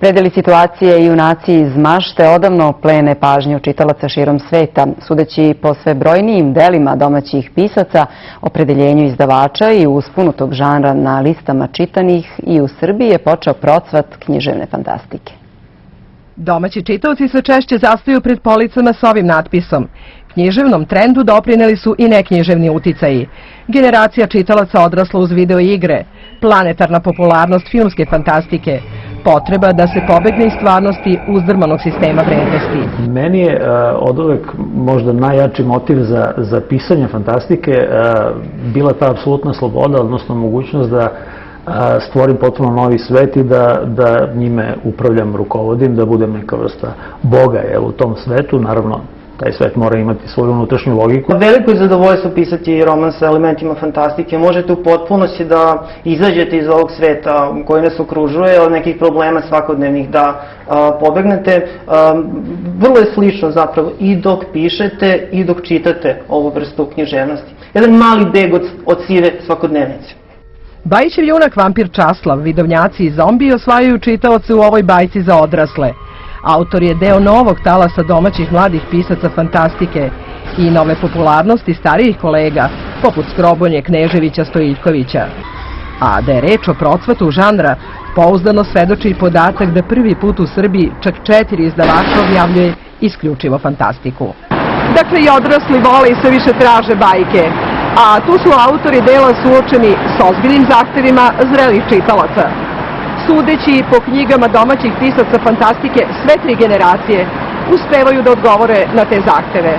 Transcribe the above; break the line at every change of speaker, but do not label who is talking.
Predeli situacije i junaci iz mašte odavno plene pažnju čitalaca širom sveta. Sudeći po sve brojnijim delima domaćih pisaca, opredeljenju izdavača i usponu tog žanra na listama čitanih, i u Srbiji je počeo procvat književne fantastike.
Domaći čitaoci se češće zastaju pred policama s ovim natpisom. Književnom trendu doprineli su i neknjiževni uticaji. Generacija čitalaca odrasla uz video igre, planetarna popularnost filmske fantastike, potreba da se pobegne iz stvarnosti uzdrmanog sistema vrednosti.
Meni je oduvek možda najjači motiv za pisanje fantastike bila ta apsolutna sloboda, odnosno mogućnost da stvorim potpuno novi svet i da njime upravljam, rukovodim, da budem neka vrsta boga u tom svetu. Naravno, taj svet mora imati svoju unutrašnju logiku.
Veliko je zadovoljstvo pisati roman sa elementima fantastike. Možete u potpunosti da izađete iz ovog sveta koji nas okružuje, od nekih problema svakodnevnih, da pobegnete. Vrlo je slično zapravo i dok pišete i dok čitate ovu vrstu književnosti. Jedan mali beg od sive svakodnevnice.
Bajićev junak vampir Časlav, vidovnjaci i zombi osvajaju čitaoce u ovoj bajci za odrasle. Autor je deo novog talasa domaćih mladih pisaca fantastike i nove popularnosti starijih kolega, poput Skrobonje, Kneževića, Stojiljkovića. A da je reč o procvatu žanra, pouzdano svedoči i podatak da prvi put u Srbiji čak 4 izdavača objavljuje isključivo fantastiku. Dakle, i odrasli vole i sve više traže bajke, a tu su autori dela suočeni s ozbiljnim zahtevima zrelih čitalaca. Sudeći po knjigama domaćih pisaca fantastike, sve 3 generacije uspevaju da odgovore na te zahteve.